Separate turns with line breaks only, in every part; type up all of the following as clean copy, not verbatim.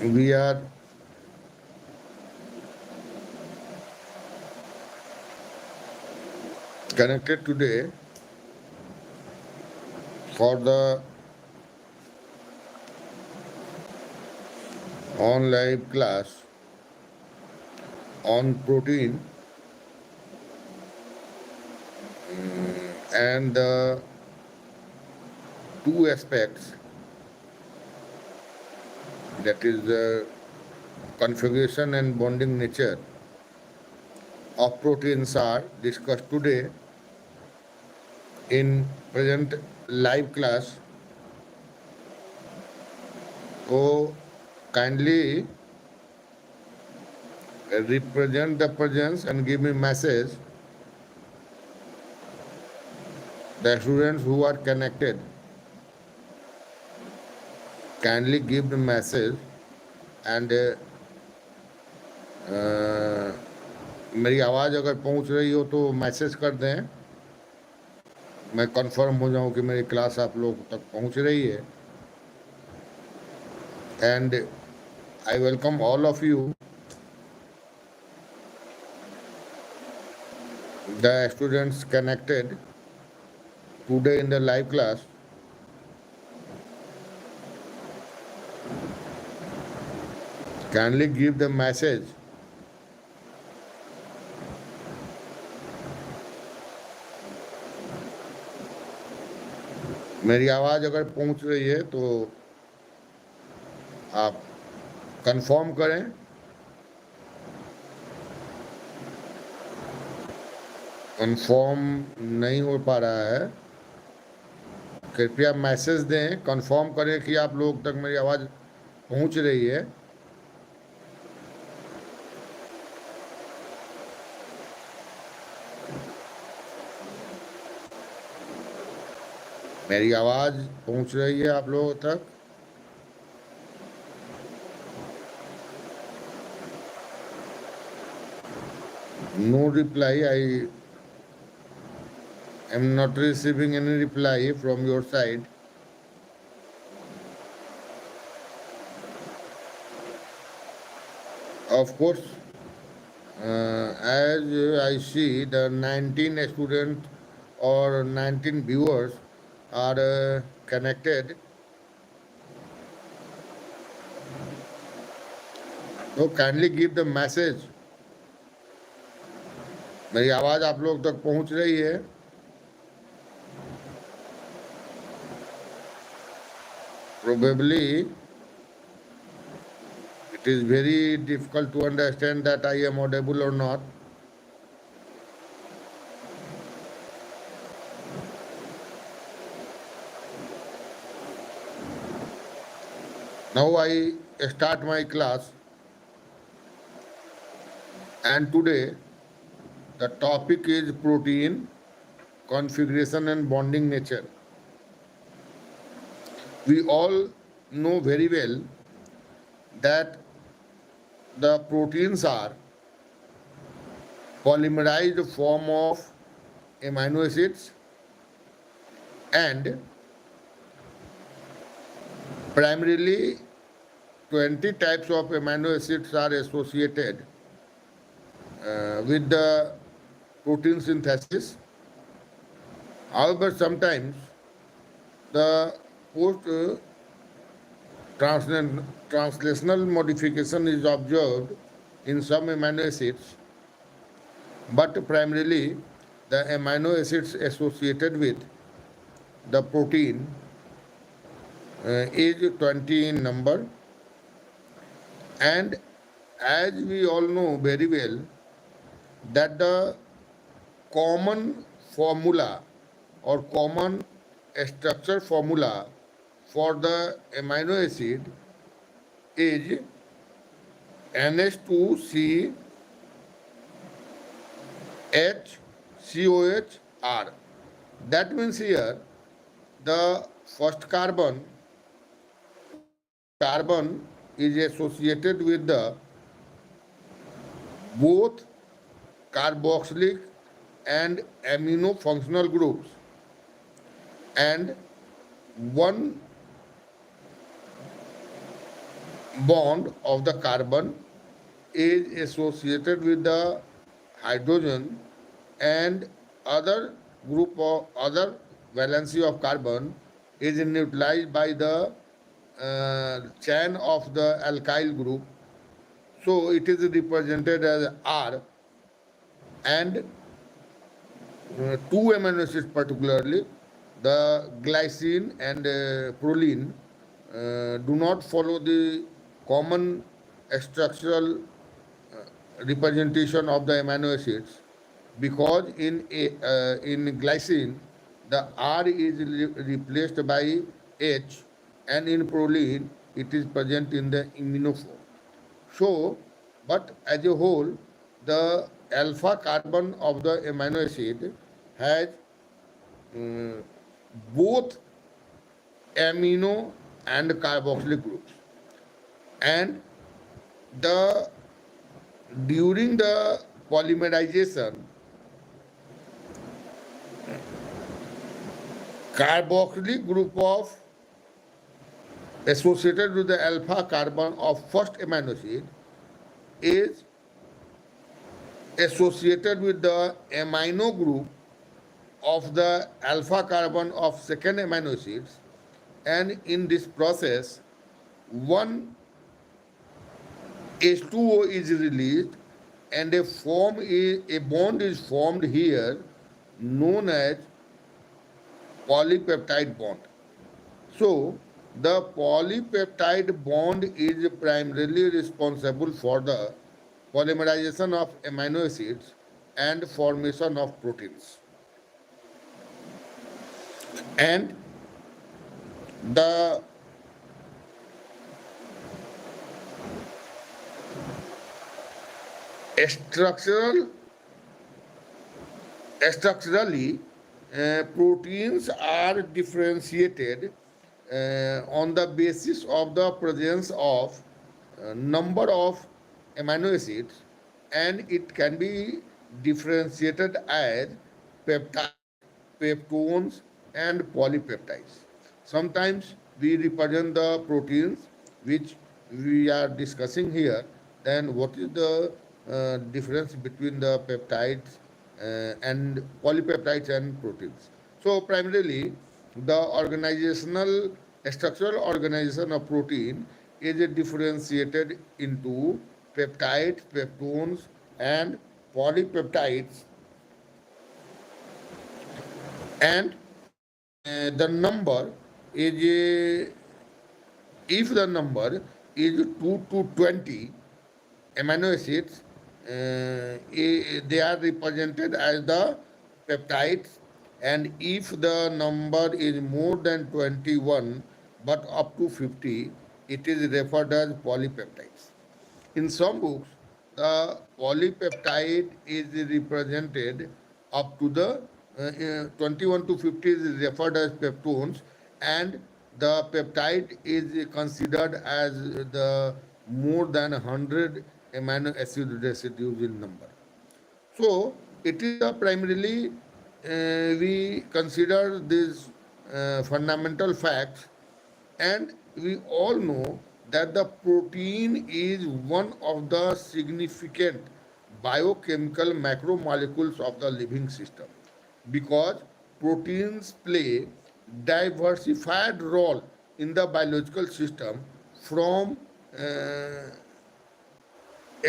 We are connected today for the online class on protein and the two aspects, that is the configuration and bonding nature of proteins, are discussed today in present live class. So kindly represent the presence and give me message, the students who are connected. Kindly give the message and मेरी आवाज़ अगर पहुंच रही हो तो message कर दें, मैं कंफर्म हो जाऊं कि मेरी क्लास आप लोग तक पहुंच रही है. And I welcome all of you, the students connected today in the live class. Kindly give the message. मेरी आवाज़ अगर पहुंच रही है तो आप कंफर्म करें. कंफर्म नहीं हो पा रहा है, कृपया मैसेज दें, कंफर्म करें कि आप लोग तक मेरी आवाज़ पहुंच रही है. मेरी आवाज़ पहुंच रही है आप लोगों तक. No reply. I am not receiving any reply from your side. Of course, as I see, the 19 students or 19 viewers are connected. So kindly give the message. मेरी आवाज़ आप लोग तक पहुंच रही है. Probably it is very difficult to understand that I am audible or not. Now I start my class, and today the topic is protein, configuration and bonding nature. We all know very well that the proteins are polymerized form of amino acids, and primarily 20 types of amino acids are associated with the protein synthesis. However, sometimes the post translational modification is observed in some amino acids, but primarily the amino acids associated with the protein is 20 in number. And as we all know very well that the common formula or common structure formula for the amino acid is NH2C HCOHR. That means here the first carbon is associated with the both carboxylic and amino functional groups, and one bond of the carbon is associated with the hydrogen and other group of other valency of carbon is neutralized by the chain of the alkyl group. So it is represented as R, and two amino acids particularly, the glycine and proline, do not follow the common structural representation of the amino acids, because in glycine the R is replaced by H, and in proline it is present in the iminophore. So, but as a whole, the alpha carbon of the amino acid has um, both amino and carboxylic groups, and the during the polymerization, carboxylic group of associated with the alpha carbon of first amino acid is associated with the amino group of the alpha carbon of second amino acids, and in this process one H2O is released and a bond is formed here known as polypeptide bond. So the polypeptide bond is primarily responsible for the polymerization of amino acids and formation of proteins. And the structural structurally proteins are differentiated on the basis of the presence of number of amino acids, and it can be differentiated as peptides, peptones, and polypeptides. Sometimes we represent the proteins which we are discussing here. Then what is the difference between the peptides and polypeptides and proteins? So primarily, the organizational structural organization of protein is differentiated into peptides, peptones, and polypeptides, and the number is if the number is 2 to 20 amino acids, they are represented as the peptides, and if the number is more than 21 but up to 50, it is referred as polypeptides. In some books, the polypeptide is represented up to the 21 to 50 is referred as peptones, and the peptide is considered as the more than 100 amino acid residues in number. So it is primarily we consider these fundamental facts, and we all know that the protein is one of the significant biochemical macromolecules of the living system, because proteins play diversified role in the biological system, from uh,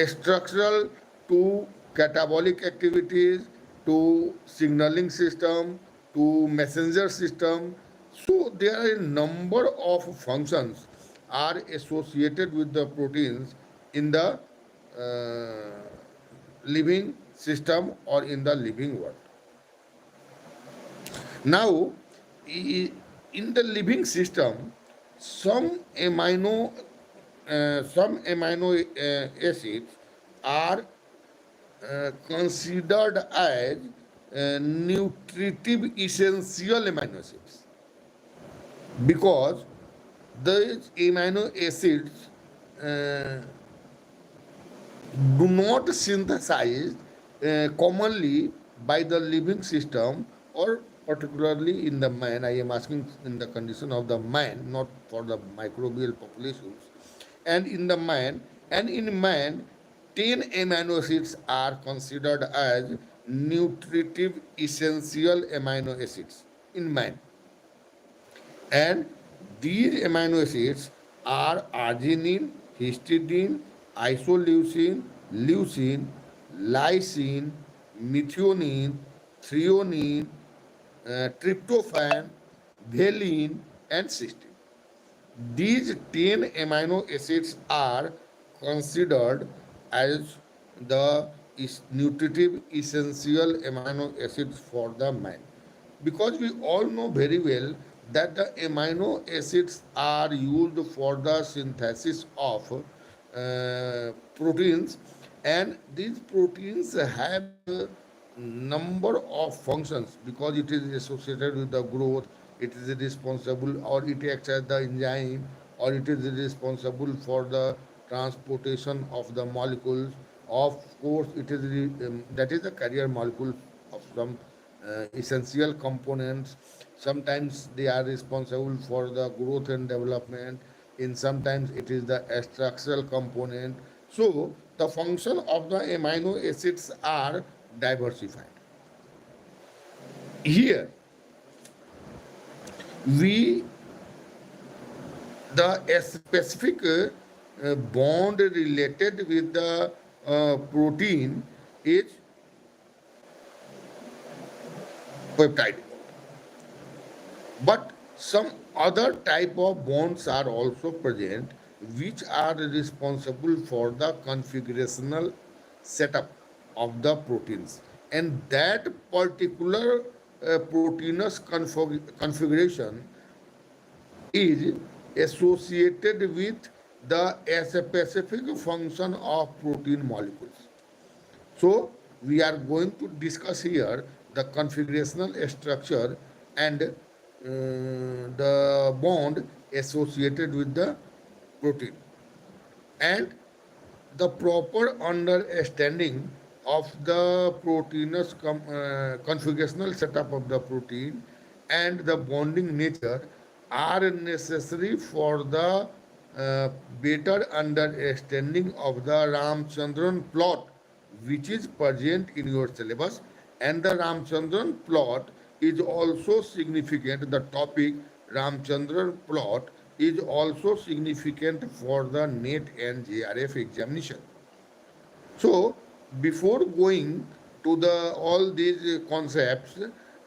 structural to catabolic activities to signaling system to messenger system. So there are a number of functions are associated with the proteins in the living system or in the living world. Now, in the living system, some amino acids are considered as nutritive essential amino acids, because these amino acids uh, do not synthesize commonly by the living system, or particularly in the man. I am asking in the condition of the man, not for the microbial populations. and in the man, and in man 10 amino acids are considered as nutritive essential amino acids in man, and these amino acids are arginine, histidine, isoleucine, leucine, lysine, methionine, threonine, tryptophan, valine, and cysteine. These 10 amino acids are considered as the nutritive essential amino acids for the man. Because we all know very well that the amino acids are used for the synthesis of proteins, and these proteins have number of functions because it is associated with the growth, it is responsible, or it acts as the enzyme, or it is responsible for the transportation of the molecules. Of course it is that is the carrier molecule of some essential components. Sometimes they are responsible for the growth and development, in sometimes it is the structural component. So the function of the amino acids are diversified. Here we the specific bond related with the protein is peptide. But some other type of bonds are also present which are responsible for the configurational setup of the proteins. And that particular proteinous configuration is associated with the specific function of protein molecules. So we are going to discuss here the configurational structure and the bond associated with the protein, and the proper understanding of the proteinous configurational setup of the protein and the bonding nature are necessary for the uh, better understanding of the Ramchandran plot which is present in your syllabus. And the Ramchandran plot is also significant. The topic Ramchandran plot is also significant for the NET and JRF examination. So before going to the all these concepts,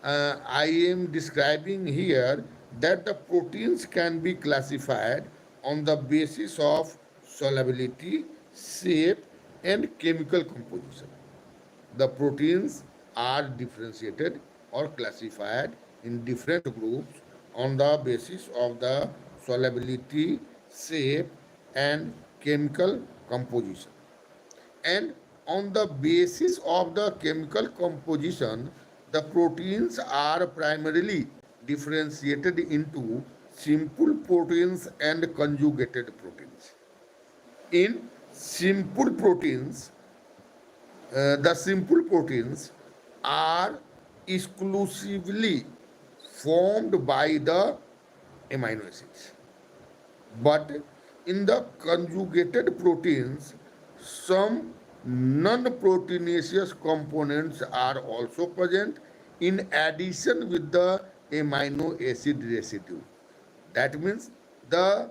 I am describing here that the proteins can be classified on the basis of solubility, shape, and chemical composition. The proteins are differentiated or classified in different groups on the basis of the solubility, shape, and chemical composition. And on the basis of the chemical composition, the proteins are primarily differentiated into simple proteins and conjugated proteins. In simple proteins, the simple proteins are exclusively formed by the amino acids. But in the conjugated proteins, some non-proteinaceous components are also present in addition with the amino acid residue. That means the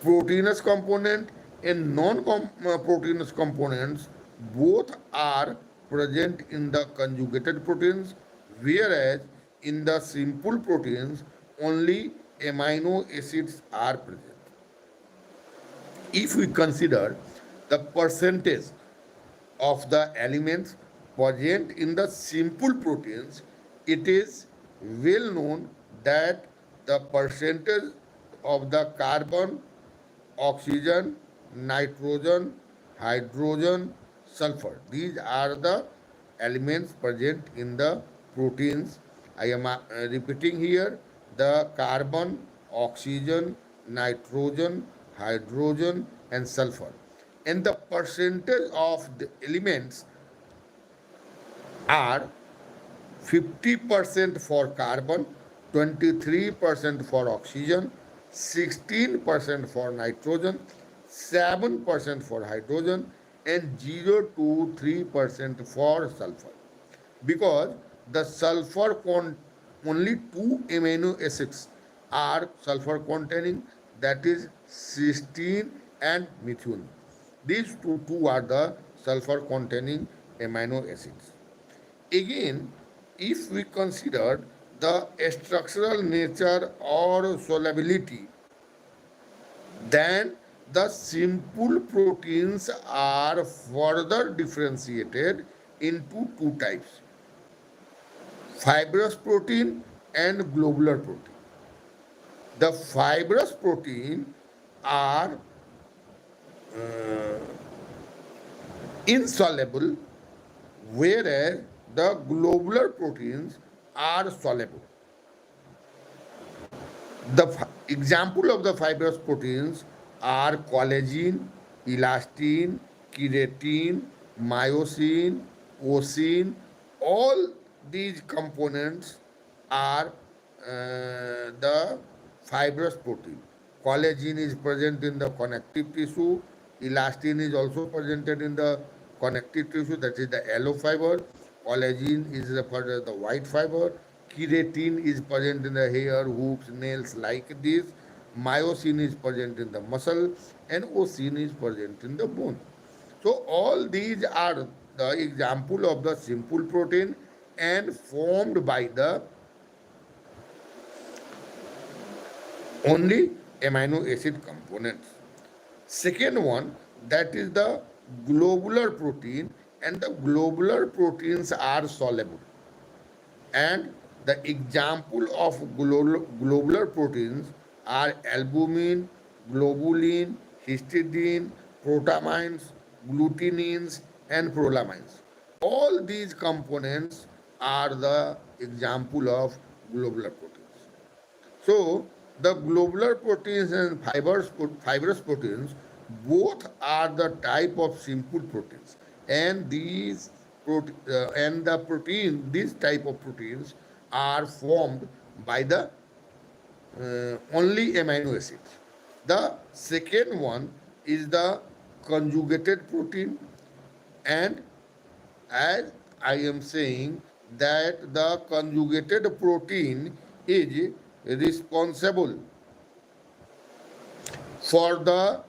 proteinous component and non-proteinous components both are present in the conjugated proteins, whereas in the simple proteins only amino acids are present. If we consider the percentage of the elements present in the simple proteins, it is well known that the percentage of the carbon, oxygen, nitrogen, hydrogen, sulfur. These are the elements present in the proteins. I am repeating here the carbon, oxygen, nitrogen, hydrogen, and sulfur. And the percentage of the elements are 50% for carbon, 23% for oxygen, 16% for nitrogen, 7% for hydrogen, and 0 to 3% for sulfur. Because the only two amino acids are sulfur containing, that is cysteine and methionine. These two are the sulfur containing amino acids. Again, if we consider the structural nature or solubility, then the simple proteins are further differentiated into two types: fibrous protein and globular protein. The fibrous protein are insoluble, whereas the globular proteins are soluble. The example of the fibrous proteins are collagen, elastin, keratin, myosin, osin. All these components are the fibrous protein. Collagen is present in the connective tissue. Elastin is also presented in the connective tissue, that is the yellow fiber. Collagen is the part of the white fiber. Keratin is present in the hair, hooves, nails like this. Myosin is present in the muscle, and osin is present in the bone. So all these are the example of the simple protein and formed by the only amino acid components. Second one, that is the globular protein, and the globular proteins are soluble. And the example of globular proteins are albumin, globulin, histidine, protamines, glutenins, and prolamines. All these components are the example of globular proteins. So the globular proteins and fibrous proteins both are the type of simple proteins, and these type of proteins are formed by the only amino acids. The second one is the conjugated protein, and as I am saying that the conjugated protein is responsible for the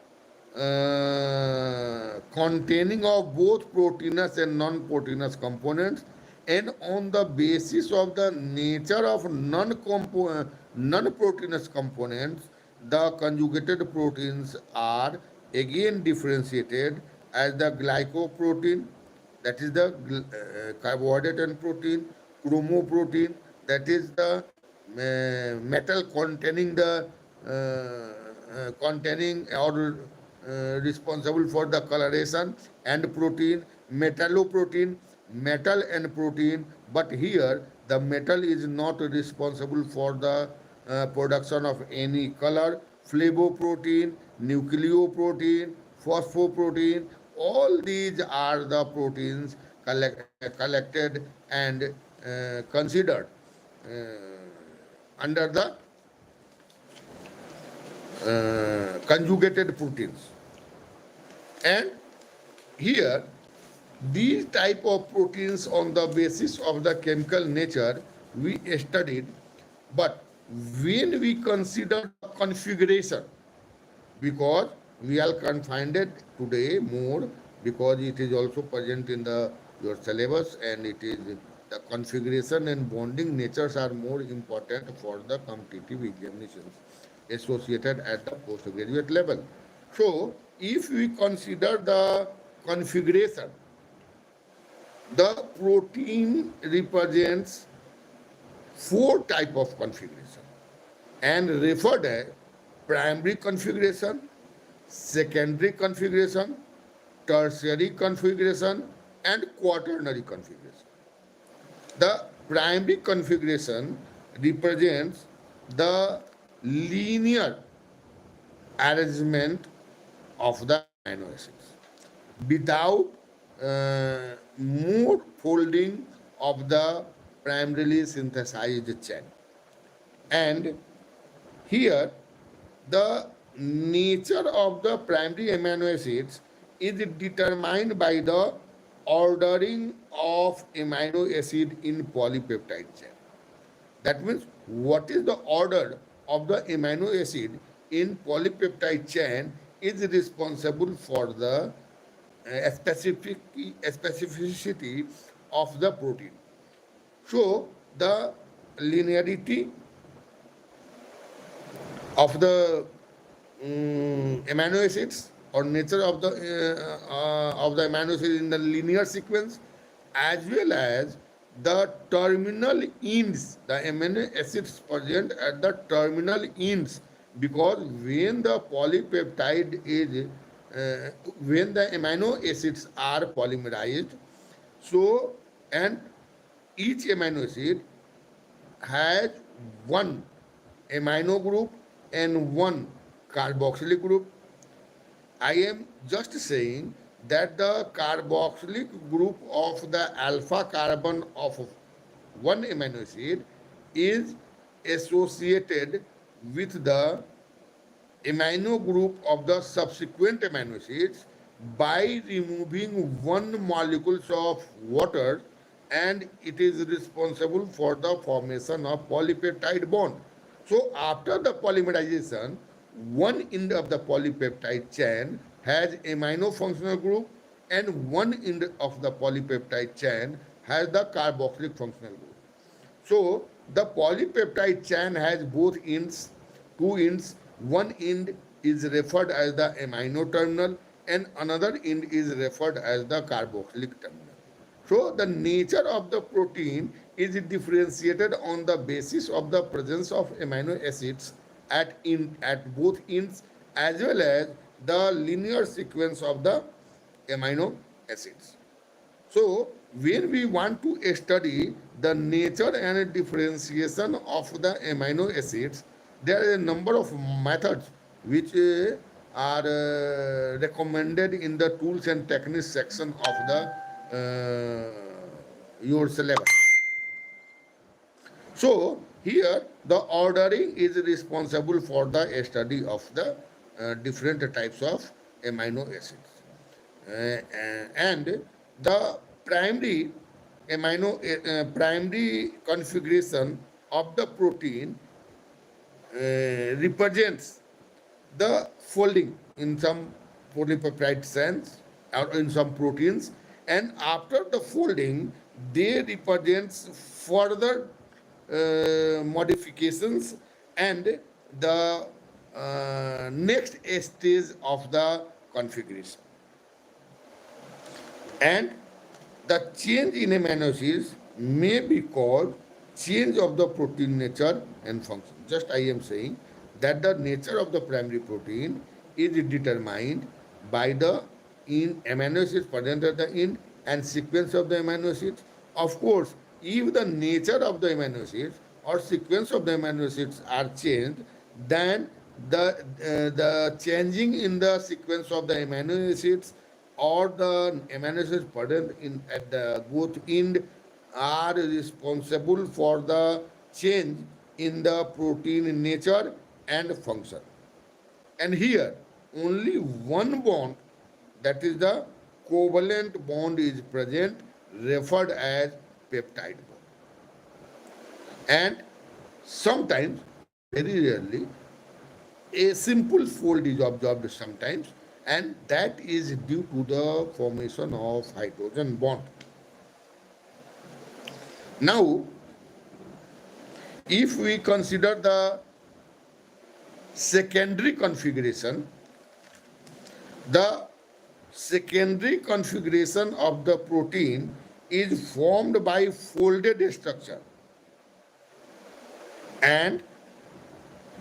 containing of both proteinous and non-proteinous components, and on the basis of the nature of non-proteinous components, the conjugated proteins are again differentiated as the glycoprotein, that is the carbohydrate and protein; chromoprotein, that is the metal containing the containing or responsible for the coloration; and protein, metalloprotein, metal and protein. But here the metal is not responsible for the production of any color. Flavoprotein, nucleoprotein, phosphoprotein, all these are the proteins collected and considered under the conjugated proteins. And here these type of proteins, on the basis of the chemical nature, we studied. But when we consider the configuration, because we are confined today more, because it is also present in the your syllabus, and it is the configuration and bonding natures are more important for the competitive examinations associated at the postgraduate level. So if we consider the configuration, the protein represents four type of configuration and referred as primary configuration, secondary configuration, tertiary configuration, and quaternary configuration. The primary configuration represents the linear arrangement of the amino acids without more folding of the primarily synthesized chain. And here the nature of the primary amino acids is determined by the ordering of amino acid in polypeptide chain. That means what is the order of the amino acid in polypeptide chain is responsible for the specificity of the protein. So the linearity of the amino acids or nature of the amino acids in the linear sequence, as well as the terminal ends, the amino acids present at the terminal ends, because when the polypeptide is when the amino acids are polymerized, so and each amino acid has one amino group and one carboxylic group. I am just saying that the carboxylic group of the alpha carbon of one amino acid is associated with the amino group of the subsequent amino acids by removing one molecules of water, and it is responsible for the formation of polypeptide bond. So after the polymerization, one end of the polypeptide chain has amino functional group and one end of the polypeptide chain has the carboxylic functional group. So the polypeptide chain has both ends, two ends. One end is referred as the amino terminal and another end is referred as the carboxylic terminal. So the nature of the protein is differentiated on the basis of the presence of amino acids at both ends, as well as the linear sequence of the amino acids. So, when we want to study the nature and differentiation of the amino acids, there are a number of methods which are recommended in the tools and techniques section of the your syllabus. So, here the ordering is responsible for the study of the different types of amino acids. And the primary configuration of the protein represents the folding in some polypeptide chains or in some proteins, and after the folding they represents further modifications and the next stage of the configuration. And the change in amino acids may be called change of the protein nature and function. Just I am saying that the nature of the primary protein is determined by the amino acids present at the end and sequence of the amino acids. Of course, if the nature of the amino acids or sequence of the amino acids are changed, then the changing in the sequence of the amino acids or the amino acids present in at the both end are responsible for the change in the protein nature and function. And here only one bond, that is the covalent bond, is present, referred as peptide bond. And sometimes, very rarely, a simple fold is observed sometimes, and that is due to the formation of hydrogen bond. Now, if we consider the secondary configuration, the secondary configuration of the protein is formed by folded structure, and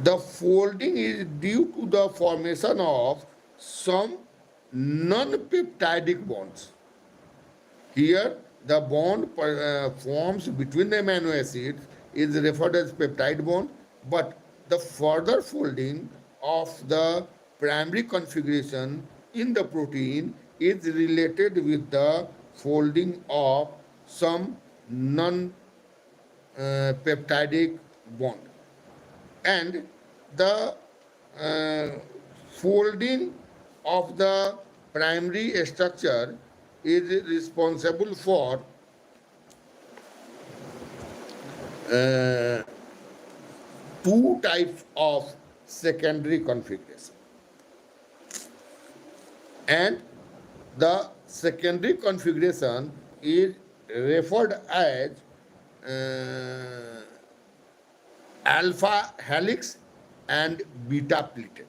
the folding is due to the formation of some non-peptidic bonds. Here, the bond forms between the amino acids is referred as peptide bond, but the further folding of the primary configuration in the protein is related with the folding of some non-peptidic bond. And the uh, folding of the primary structure is responsible for uh, two types of secondary configuration. And the secondary configuration is referred as uh, alpha helix and beta pleated.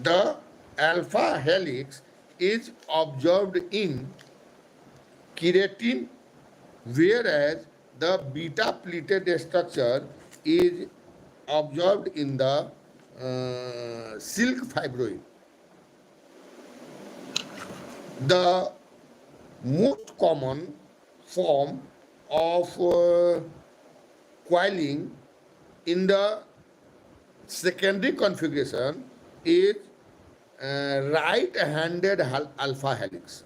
The alpha helix is observed in keratin, whereas the beta pleated structure is observed in the silk fibroid. The most common form of coiling in the secondary configuration is right-handed alpha helix.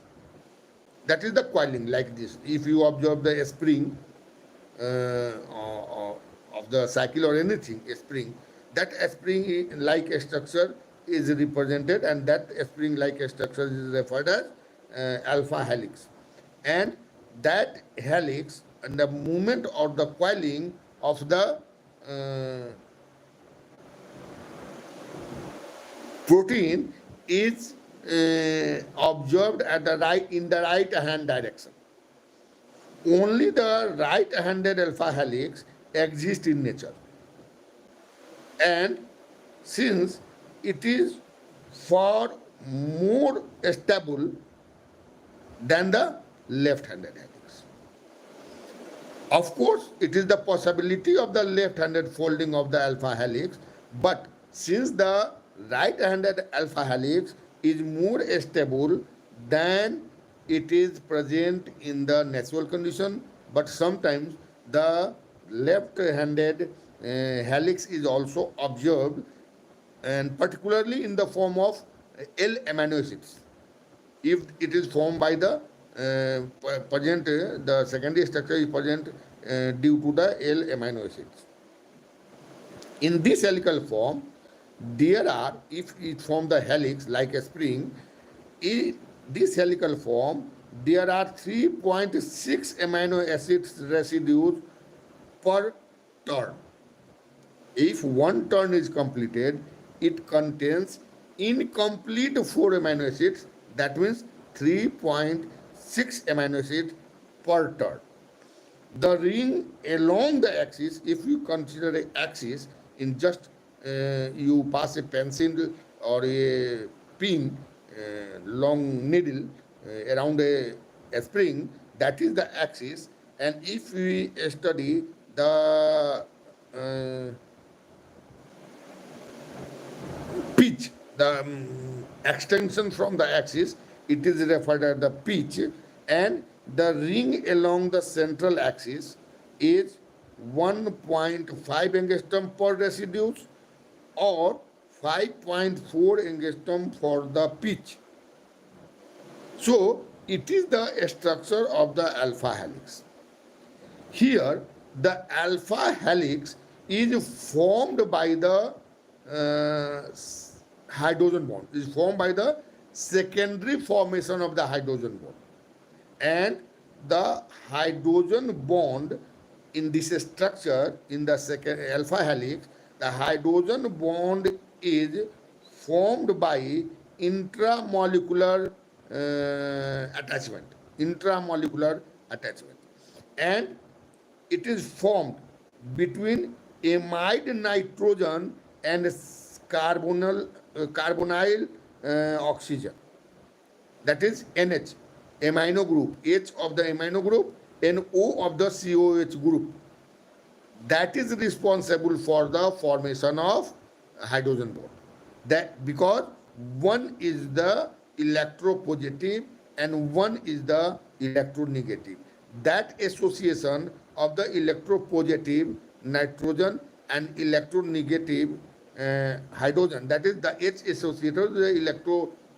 That is the coiling like this. If you observe the spring of the cycle or anything, a spring, that spring-like structure is represented, and that spring-like structure is referred as alpha helix. And that helix and the movement of the coiling of the protein is observed at the in the right hand direction. Only the right-handed alpha helix exists in nature. And since it is far more stable than the left-handed helix. Of course, it is the possibility of the left-handed folding of the alpha helix, but since the right-handed alpha helix is more stable than it is present in the natural condition, but sometimes the left-handed helix is also observed, and particularly in the form of L amino acids. If it is formed by the present, the secondary structure is present due to the L amino acids. In this helical form, there are, if it forms the helix like a spring, in this helical form, there are 3.6 amino acids residues per turn. If one turn is completed, it contains incomplete 4 amino acids, that means 3.6 amino acids per turn. The ring along the axis, if you consider an axis, in just you pass a pencil or a pin, long needle around a spring, that is the axis. And if we study the pitch, the extension from the axis, it is referred as the pitch, and the ring along the central axis is 1.5 angstrom per residues or 5.4 angstrom for the pitch. So it is the structure of the alpha helix. Here, the alpha helix is formed by the hydrogen bond, is formed by the secondary formation of the hydrogen bond. And the hydrogen bond in this structure, in the second alpha helix, the hydrogen bond is formed by intramolecular attachment, and it is formed between amide nitrogen and carbonyl oxygen, that is NH, amino group, H of the amino group and O of the COH group, that is responsible for the formation of hydrogen bond. That because one is the electropositive and one is the electronegative. That association of the electropositive nitrogen and electronegative hydrogen, that is the H associated with the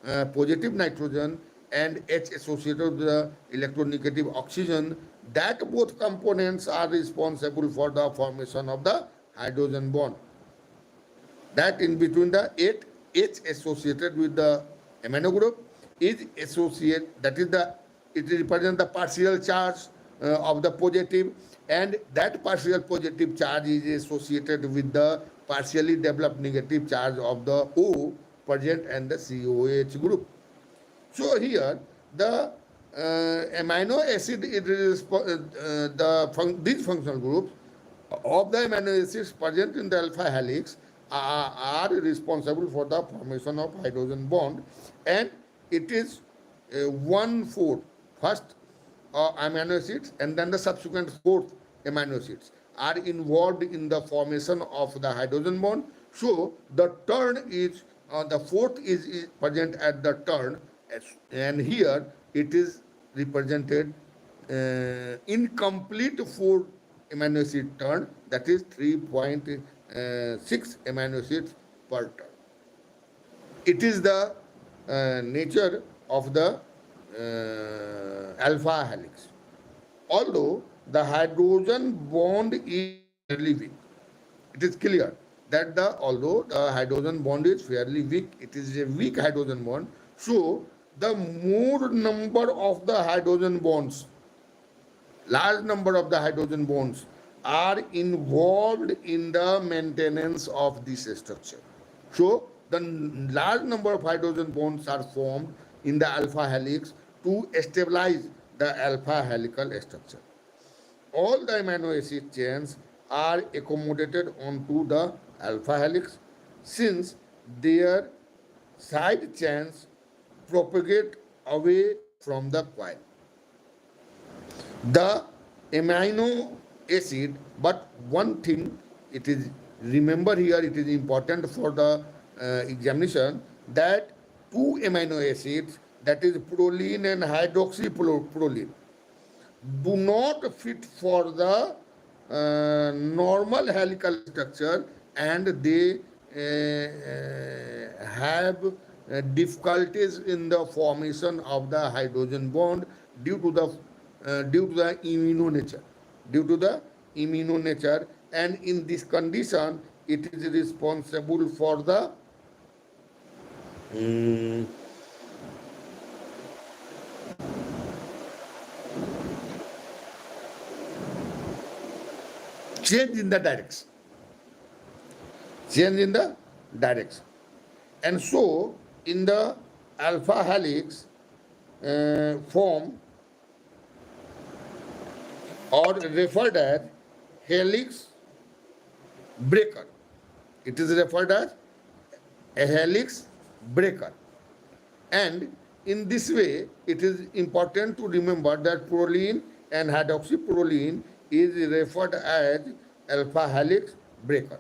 electropositive nitrogen and H associated with the electronegative oxygen, that both components are responsible for the formation of the hydrogen bond. that in between the 8H associated with the amino group is associated, that is the, it represents the partial charge of the positive, and that partial positive charge is associated with the partially developed negative charge of the O present and the COH group. So here the amino acid, it is these functional groups of the amino acids present in the alpha helix are responsible for the formation of hydrogen bond, and it is one fourth first amino acids and then the subsequent fourth amino acids are involved in the formation of the hydrogen bond. So the turn is the fourth is present at the turn, and here it is represented incomplete four amino acid turn, that is 3.6 amino acids per turn. It is the nature of the alpha helix. Although the hydrogen bond is fairly weak, it is clear that although the hydrogen bond is fairly weak, it is a weak hydrogen bond. So the more number of the hydrogen bonds, large number of the hydrogen bonds are involved in the maintenance of this structure. So the large number of hydrogen bonds are formed in the alpha helix to stabilize the alpha helical structure. All the amino acid chains are accommodated onto the alpha helix since their side chains propagate away from the coil. The amino acid, but one thing it is, remember here, it is important for the examination that two amino acids, that is proline and hydroxyproline, do not fit for the normal helical structure, and they have difficulties in the formation of the hydrogen bond due to the immuno nature, and in this condition it is responsible for the change in the direction. And so in the alpha helix form, or referred as helix breaker, it is referred as a helix breaker. And in this way, it is important to remember that proline and hydroxyproline is referred as alpha helix breaker.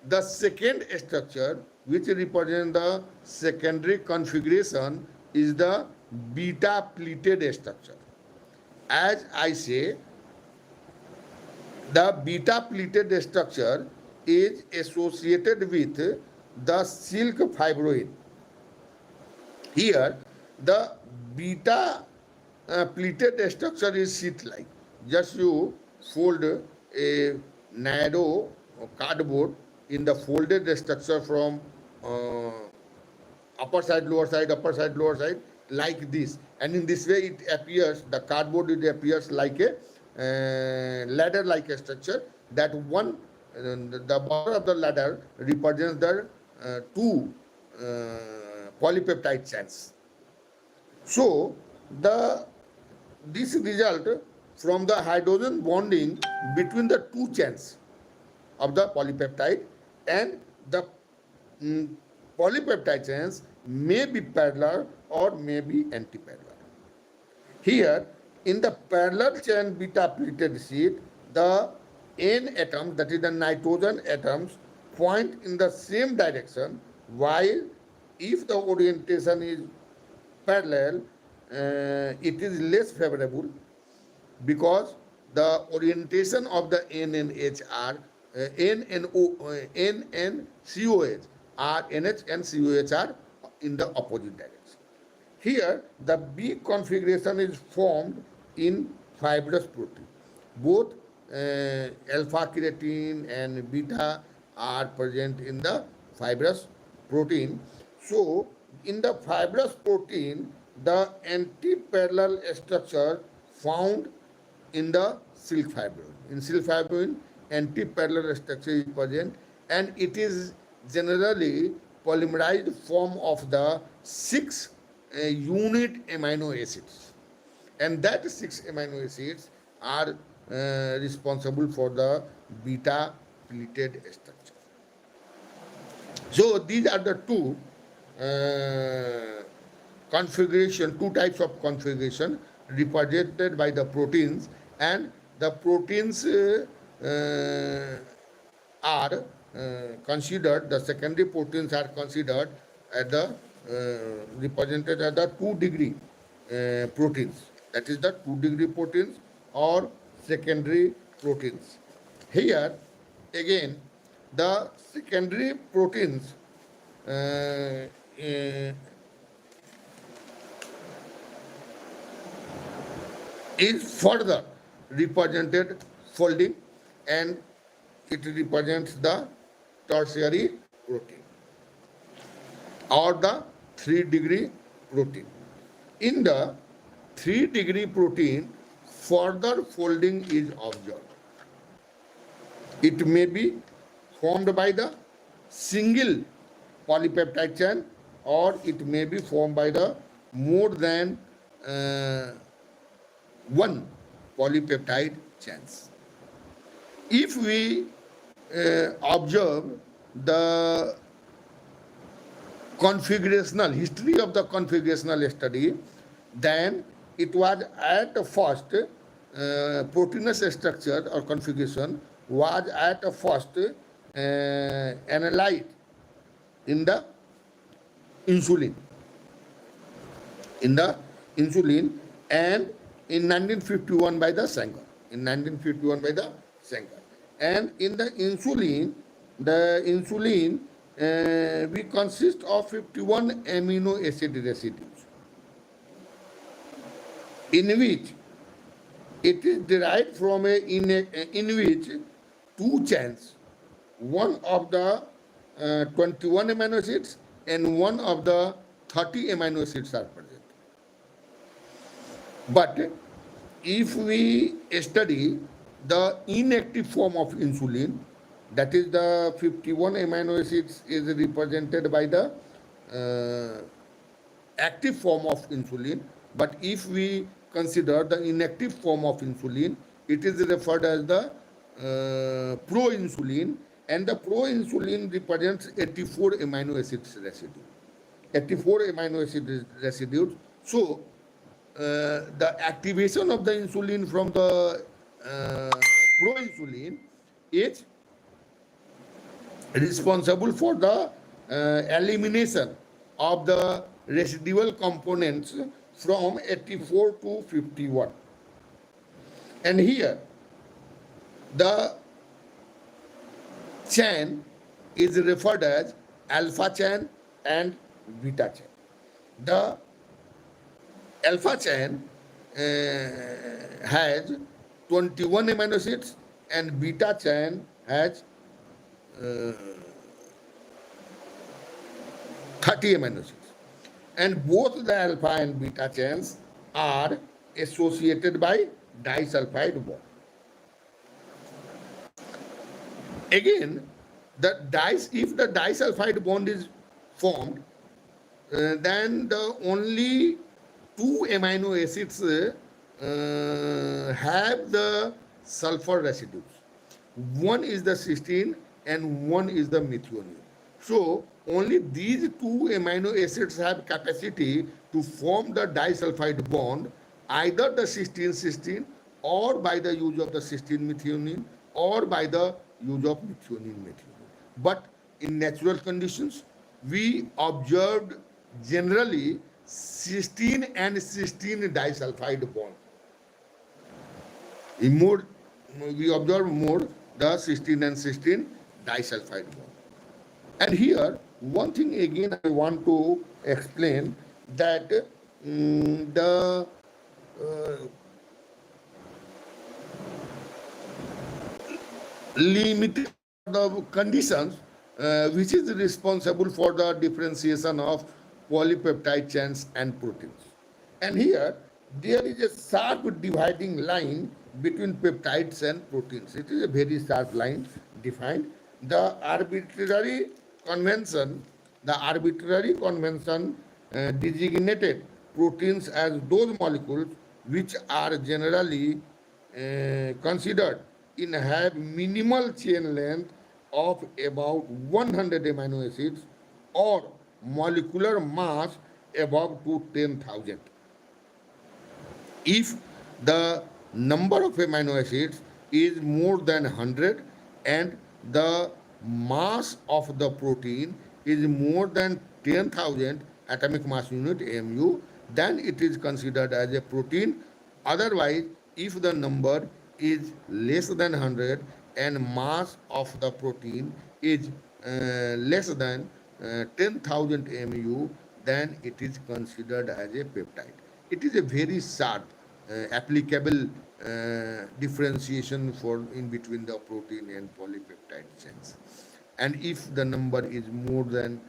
The second structure, which represents the secondary configuration, is the beta pleated structure. As I say, the beta pleated structure is associated with the silk fibroin. Here, the beta pleated structure is sheet-like. Just you fold a narrow cardboard in the folded structure from upper side, lower side, like this. And in this way, it appears, the cardboard, it appears like a ladder-like structure. That one, the bottom of the ladder represents the two polypeptide chains. So this result from the hydrogen bonding between the two chains of the polypeptide, and the polypeptide chains may be parallel or may be anti-parallel. Here, in the parallel chain beta pleated sheet, the N atoms, that is the nitrogen atoms, point in the same direction, while if the orientation is parallel, it is less favorable, because the orientation of the NNH are NNCOH are NH and COH are in the opposite direction. Here, the B configuration is formed in fibrous protein. Both alpha keratin and beta are present in the fibrous protein. So in the fibrous protein, the anti-parallel structure found in the silk fibrin. In silk fibrin, anti-parallel structure is present, and it is generally polymerized form of the six unit amino acids, and that six amino acids are responsible for the beta pleated structure. So these are the two configuration, two types of configuration represented by the proteins, and the proteins are considered, the secondary proteins are considered as the represented as the 2-degree proteins. That is the 2-degree proteins or secondary proteins. Here again, the secondary proteins is further represented folding, and it represents the tertiary protein or the 3-degree protein. In the 3-degree protein, further folding is observed. It may be formed by the single polypeptide chain, or it may be formed by the more than one polypeptide chains. If we observe the configurational history of the configurational study, then it was at first proteinous structure or configuration was at first analyzed in the insulin. In the insulin, and in 1951 by the Sanger. In 1951 by the Sanger. And in the insulin we consist of 51 amino acid residues, in which it is derived from in which two chains, one of the 21 amino acids and one of the 30 amino acids are present. But if we study the inactive form of insulin, that is the 51 amino acids is represented by the active form of insulin. But if we consider the inactive form of insulin, it is referred as the proinsulin, and the proinsulin represents 84 amino acids residue. 84 amino acid residues. So the activation of the insulin from the proinsulin is responsible for the elimination of the residual components from 84 to 51. And here the chain is referred as alpha chain and beta chain. The alpha chain has 21 amino acids, and beta chain has 30 amino acids. And both the alpha and beta chains are associated by disulfide bond. Again, if the disulfide bond is formed, then the only two amino acids have the sulfur residues. One is the cysteine and one is the methionine. So only these two amino acids have capacity to form the disulfide bond, either the cysteine or by the use of the cysteine methionine or by the use of methionine methionine. But in natural conditions, we observed generally cysteine and cysteine disulfide bond. We observe more the cysteine and cysteine disulfide bond. And here, one thing again I want to explain, that the limited the conditions which is responsible for the differentiation of polypeptide chains and proteins. And here, there is a sharp dividing line between peptides and proteins. It is a very sharp line defined. The arbitrary convention, designated proteins as those molecules which are generally considered in have minimal chain length of about 100 amino acids or molecular mass above to 10,000. If the number of amino acids is more than 100 and the mass of the protein is more than 10,000 atomic mass unit mu, then it is considered as a protein. Otherwise, if the number is less than 100 and mass of the protein is less than 10,000 mu, then it is considered as a peptide. It is a very sharp applicable differentiation for in between the protein and polypeptide chains. And if the number is more than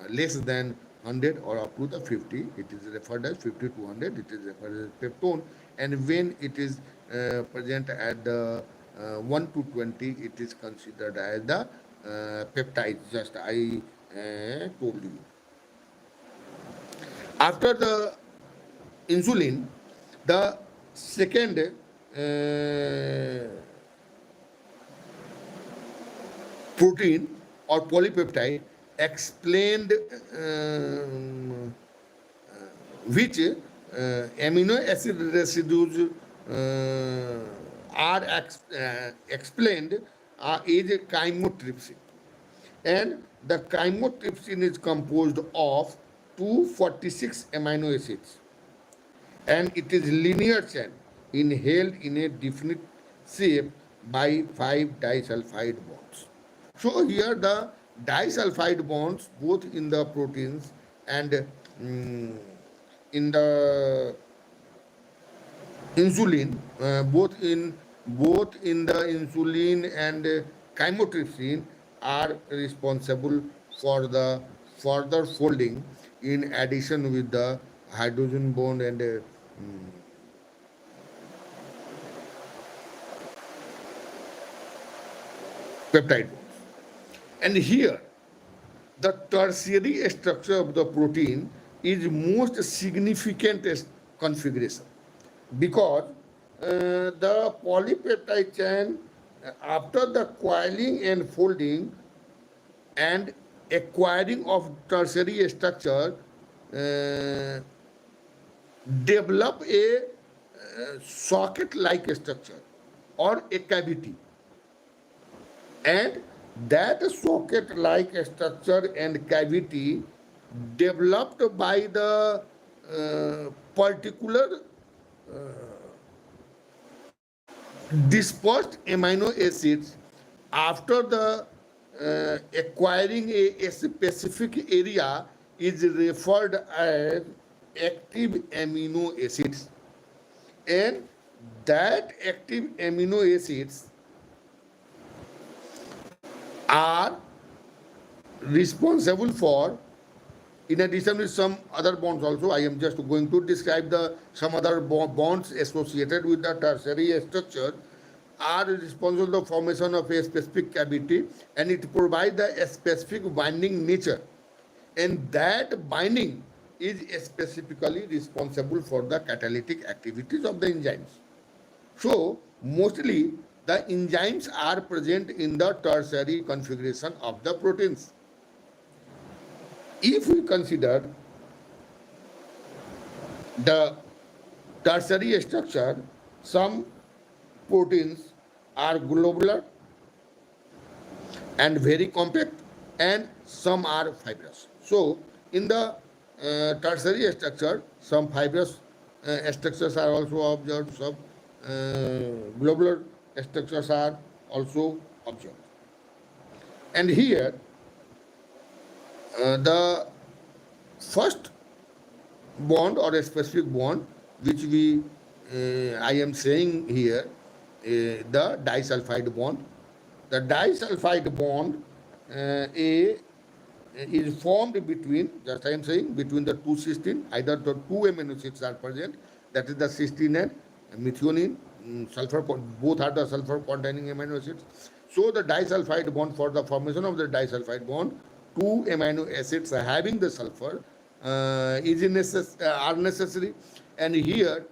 less than 100 or up to the 50, it is referred as 50 to 100, it is referred as peptone. And when it is present at the 1 to 20, it is considered as the peptide, just I told you. After the insulin, the second protein or polypeptide explained which amino acid residues are explained is chymotrypsin. And the chymotrypsin is composed of 246 amino acids, and it is linear chain inhaled in a definite shape by 5 disulfide bonds. So here the disulfide bonds both in the proteins and in the insulin, both in the insulin and chymotrypsin are responsible for the further folding in addition with the hydrogen bond and peptide bonds. And here, the tertiary structure of the protein is most significant configuration because the polypeptide chain, after the coiling and folding and acquiring of tertiary structure, develop a socket-like structure or a cavity, and that socket-like structure and cavity developed by the particular dispersed amino acids after the acquiring a specific area is referred as active amino acids, and that active amino acids are responsible for, in addition with some other bonds also, I am just going to describe the some other bonds associated with the tertiary structure, are responsible for the formation of a specific cavity, and it provides a specific binding nature, and that binding is specifically responsible for the catalytic activities of the enzymes. So mostly the enzymes are present in the tertiary configuration of the proteins. If we consider the tertiary structure, some proteins are globular and very compact, and some are fibrous. So in the tertiary structure, some fibrous structures are also observed, some globular structures are also observed. And here, the first bond or a specific bond which I am saying here, the disulfide bond. The disulfide bond A is formed between, just I am saying, between the two cysteine, either the two amino acids are present, that is the cysteine and methionine, sulfur, both are the sulfur containing amino acids. So the disulfide bond, for the formation of the disulfide bond, two amino acids having the sulfur are necessary. And here,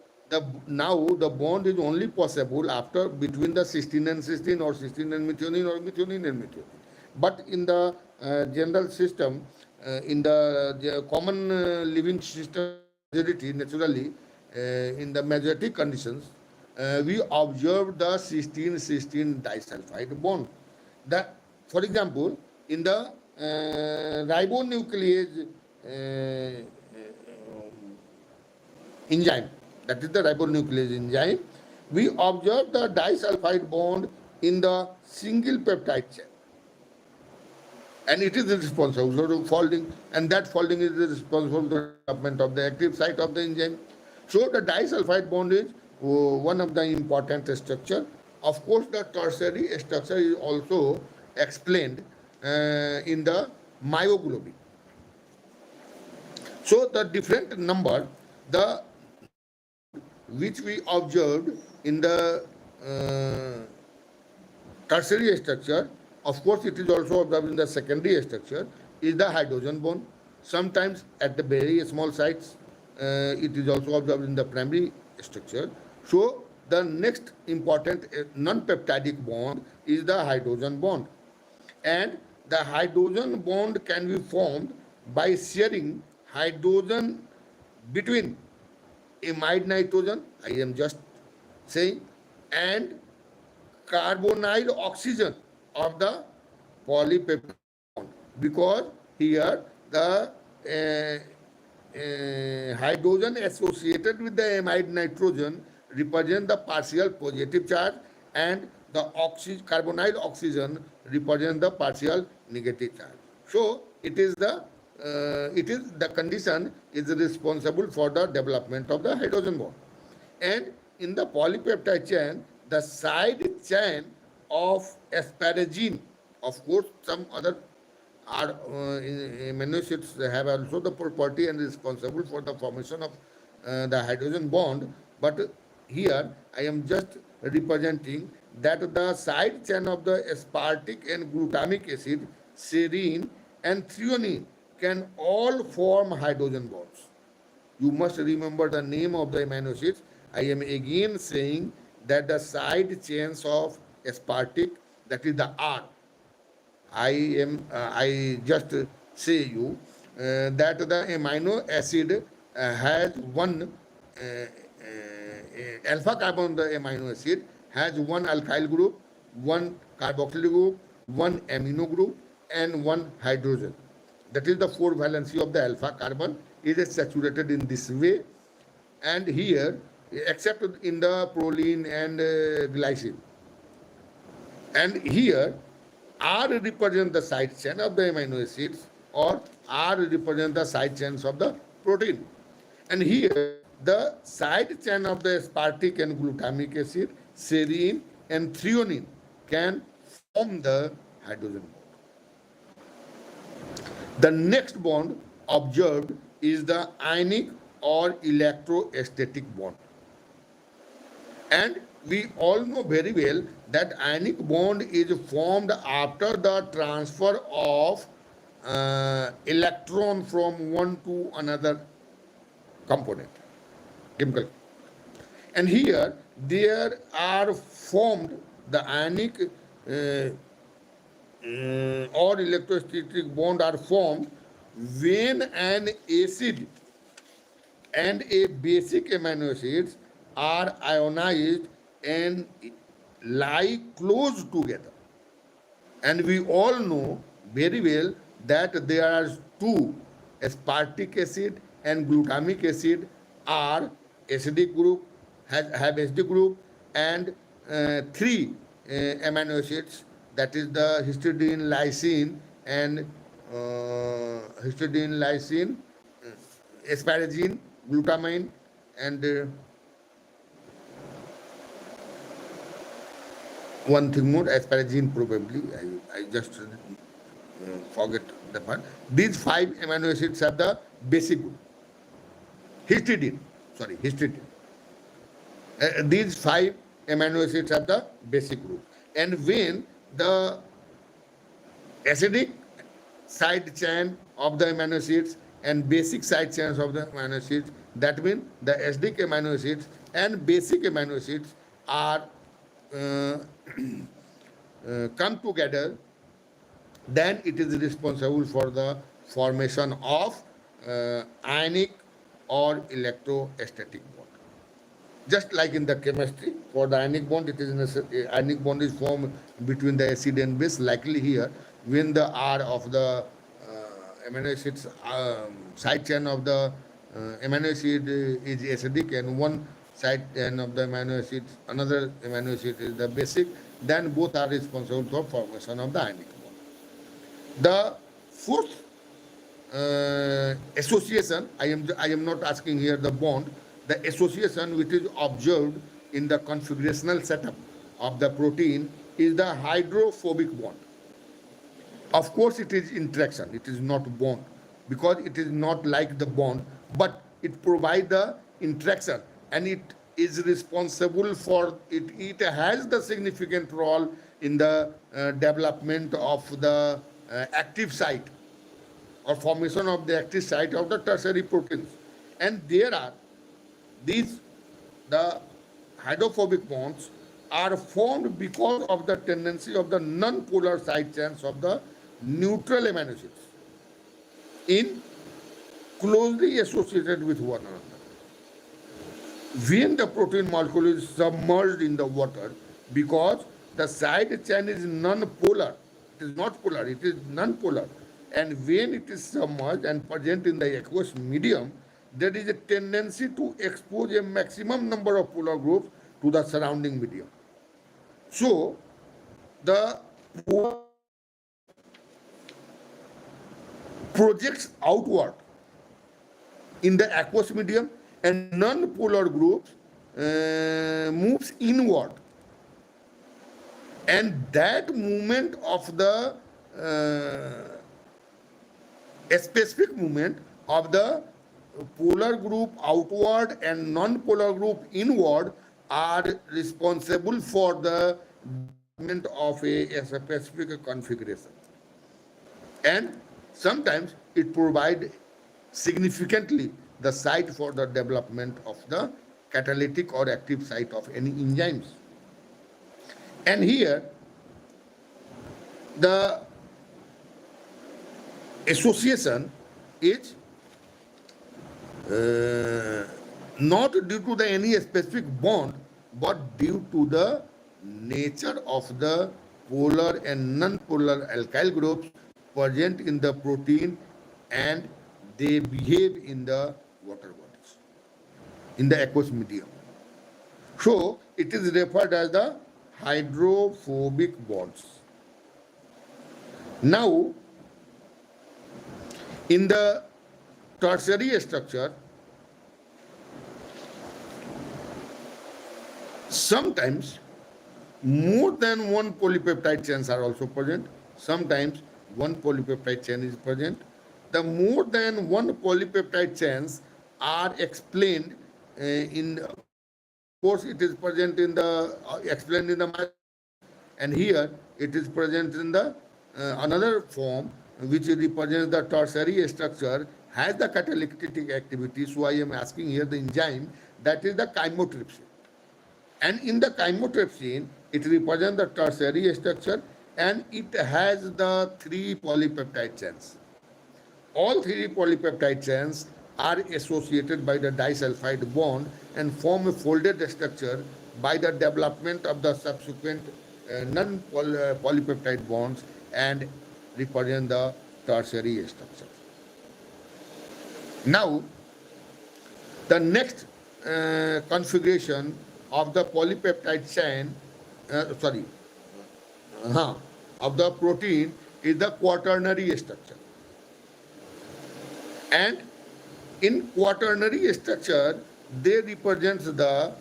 now the bond is only possible after between the cysteine and cysteine, or cysteine and methionine, or methionine and methionine. But in the general system, in the common living system, majority, naturally, in the majority conditions, we observe the cysteine-cysteine disulfide bond. That, for example, in the ribonuclease enzyme, that is the ribonuclease enzyme, we observe the disulfide bond in the single peptide chain. And it is responsible for folding, and that folding is responsible for the development of the active site of the enzyme. So the disulfide bond is one of the important structure. Of course, the tertiary structure is also explained in the myoglobin. So the different number, the which we observed in the tertiary structure, of course it is also observed in the secondary structure, is the hydrogen bond. Sometimes at the very small sites, it is also observed in the primary structure. So the next important non-peptidic bond is the hydrogen bond. And the hydrogen bond can be formed by sharing hydrogen between amide nitrogen, I am just saying, and carbonyl oxygen of the polypeptide bond, because here the hydrogen associated with the amide nitrogen represent the partial positive charge, and the carbonyl oxygen represent the partial negative charge. So it is the condition is responsible for the development of the hydrogen bond. And in the polypeptide chain, the side chain of asparagine, of course, some other are amino acids have also the property and responsible for the formation of the hydrogen bond. But here I am just representing that the side chain of the aspartic and glutamic acid, serine and threonine can all form hydrogen bonds. You must remember the name of the amino acids. I am again saying that the side chains of aspartic, that is the R. I just say you that the amino acid has one alpha carbon, the amino acid has one alkyl group, one carboxyl group, one amino group, and one hydrogen. That is the 4 valency of the alpha carbon. It is saturated in this way. And here, except in the proline and glycine. And here, R represents the side chain of the amino acids, or R represents the side chains of the protein. And here, the side chain of the aspartic and glutamic acid, serine and threonine can form the hydrogen bond. The next bond observed is the ionic or electrostatic bond. And we all know very well that ionic bond is formed after the transfer of electron from one to another component, chemical. And here there are formed the ionic or electrostatic bond are formed when an acid and a basic amino acids are ionized and lie close together. And we all know very well that there are two, aspartic acid and glutamic acid are acidic group, have acidic group, and three amino acids, that is the histidine, lysine, and asparagine, glutamine, and one thing more, asparagine probably. I just forget the part. These 5 amino acids have the basic group. Histidine. These 5 amino acids have the basic group. And when the acidic side chain of the amino acids and basic side chains of the amino acids, that means the acidic amino acids and basic amino acids are uh, come together, then it is responsible for the formation of ionic or electrostatic bond. Just like in the chemistry, for the ionic bond, it is ionic bond is formed between the acid and base. Likely here, when the R of the amino acids side chain of the amino acid is acidic, and one side chain of the amino acid, another amino acid is the basic, then both are responsible for formation of the ionic bond. The fourth association, I am not asking here the bond, the association which is observed in the configurational setup of the protein is the hydrophobic bond. Of course, it is interaction, it is not bond, because it is not like the bond, but it provides the interaction, and it is responsible for it. It has the significant role in the development of the active site or formation of the active site of the tertiary proteins. And there are these, the hydrophobic bonds are formed because of the tendency of the non-polar side chains of the neutral amino acids in closely associated with one another. When the protein molecule is submerged in the water, because the side chain is non-polar, it is not polar, it is non-polar, and when it is submerged and present in the aqueous medium, there is a tendency to expose a maximum number of polar groups to the surrounding medium. So, the projects outward in the aqueous medium, and non-polar groups moves inward, and that movement of the a specific movement of the polar group outward and non-polar group inward are responsible for the development of a specific configuration. And sometimes it provides significantly the site for the development of the catalytic or active site of any enzymes. And here, the association is not due to any specific bond, but due to the nature of the polar and non-polar alkyl groups present in the protein, and they behave in the water bodies, in the aqueous medium. So it is referred as the hydrophobic bonds. Now, in the tertiary structure, sometimes more than one polypeptide chains are also present. Sometimes one polypeptide chain is present. The more than one polypeptide chains are explained of course, it is present in the explained in the, and here it is present in the another form which represents the tertiary structure, has the catalytic activity. So I am asking here the enzyme, that is the chymotrypsin. And in the chymotrypsin, it represents the tertiary structure, and it has the 3 polypeptide chains. All 3 polypeptide chains are associated by the disulfide bond and form a folded structure by the development of the subsequent non-polypeptide bonds, and represent the tertiary structure. Now, the next configuration of the polypeptide chain, of the protein is the quaternary structure. And in quaternary structure, they represent the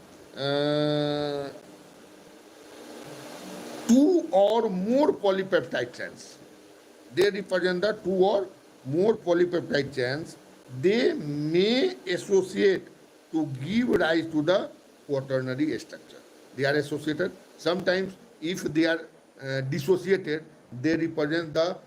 2 or more polypeptide chains. they represent the two or more polypeptide chains. They may associate to give rise to the quaternary structure. They are associated. Sometimes, if they are dissociated, they represent the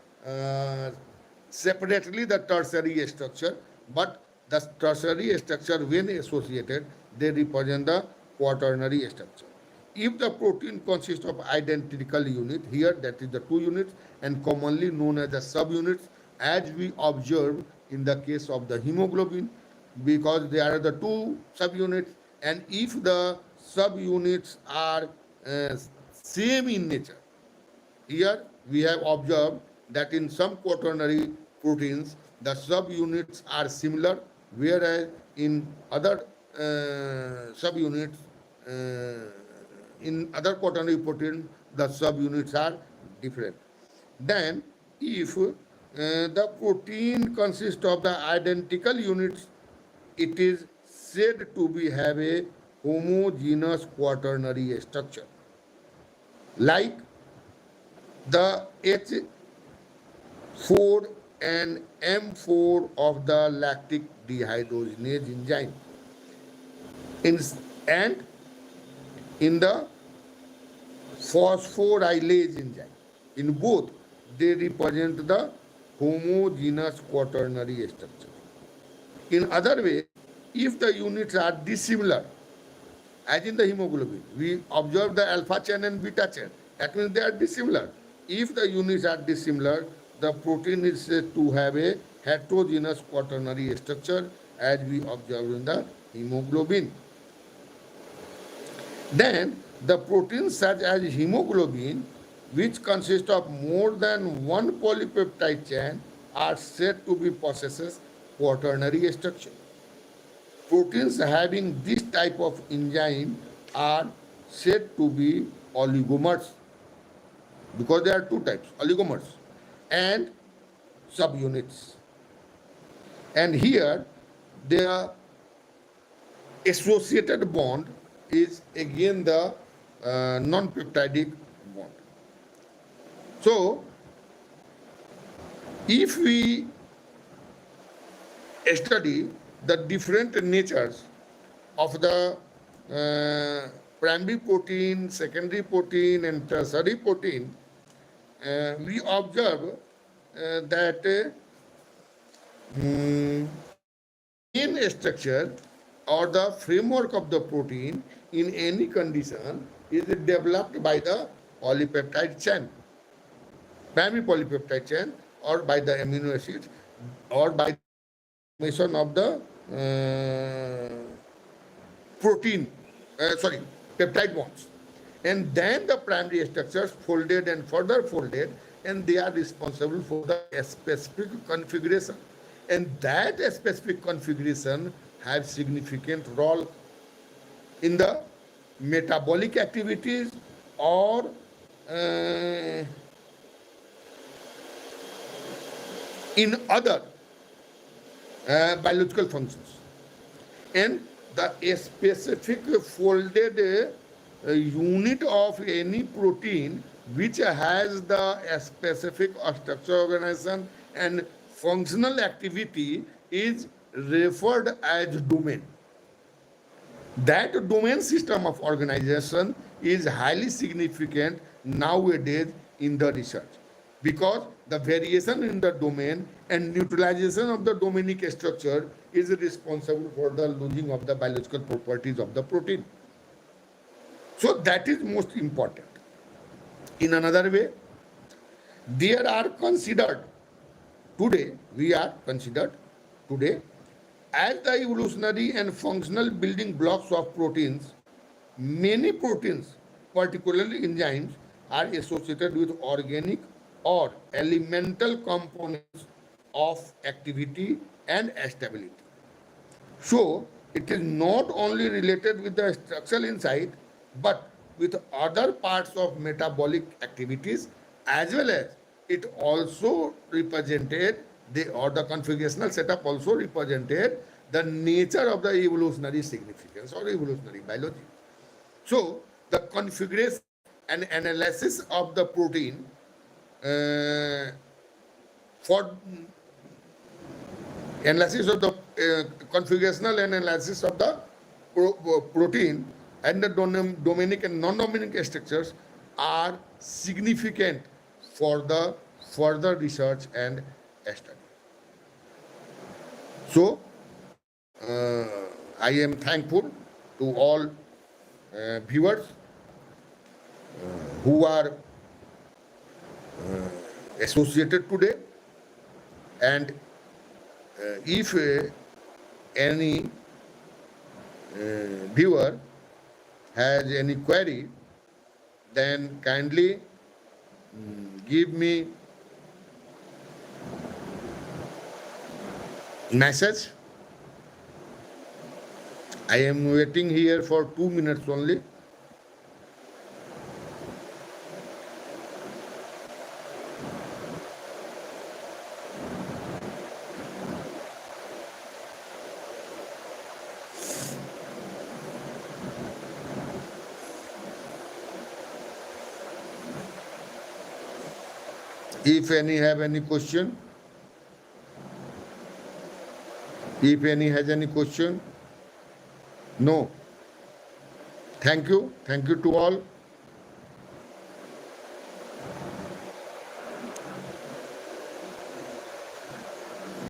separately the tertiary structure, but the tertiary structure, when associated, they represent the quaternary structure. If the protein consists of identical unit, here that is the two units and commonly known as the subunits, as we observe in the case of the hemoglobin, because they are the two subunits, and if the subunits are same in nature, here we have observed that in some quaternary proteins the subunits are similar, whereas in other subunits, in other quaternary proteins, the subunits are different. Then, if the protein consists of the identical units, it is said to be have a homogeneous quaternary structure, like the H4 and M4 of the lactic dehydrogenase enzyme. And in the phosphorylase enzyme. In both, they represent the homogeneous quaternary structure. In other way, if the units are dissimilar, as in the hemoglobin, we observe the alpha chain and beta chain. That means they are dissimilar. If the units are dissimilar, the protein is said to have a heterogeneous quaternary structure, as we observe in the hemoglobin. Then, the proteins such as hemoglobin, which consist of more than one polypeptide chain, are said to be possesses quaternary structure. Proteins having this type of enzyme are said to be oligomers, because there are two types, oligomers and subunits. And here, the associated bond is again the non-peptidic bond. So, if we study the different natures of the primary protein, secondary protein, and tertiary protein, we observe that main structure or the framework of the protein in any condition is developed by the polypeptide chain, primary polypeptide chain, or by the amino acids, or by the formation of the peptide bonds. And then the primary structures folded and further folded, and they are responsible for the specific configuration. And that specific configuration has significant role in the metabolic activities or in other biological functions. And the specific folded unit of any protein which has the specific structure, organization, and functional activity is referred as domain. That domain system of organization is highly significant nowadays in the research, because the variation in the domain and neutralization of the dominic structure is responsible for the losing of the biological properties of the protein. So that is most important. In another way, there are considered today, we are considered today as the evolutionary and functional building blocks of proteins. Many proteins, particularly enzymes, are associated with organic or elemental components of activity and stability. So, it is not only related with the structural insight, but with other parts of metabolic activities, as well as it also represented the configurational setup also represented the nature of the evolutionary significance or evolutionary biology. So, the configuration and analysis of the protein for analysis of the configurational and analysis of the protein and the dominic and non-dominic structures are significant for the further research and study. So, I am thankful to all viewers who are associated today, and if any viewer has any query, then kindly give me message. I am waiting here for 2 minutes only. If any have any question, if any has any question, no. Thank you to all.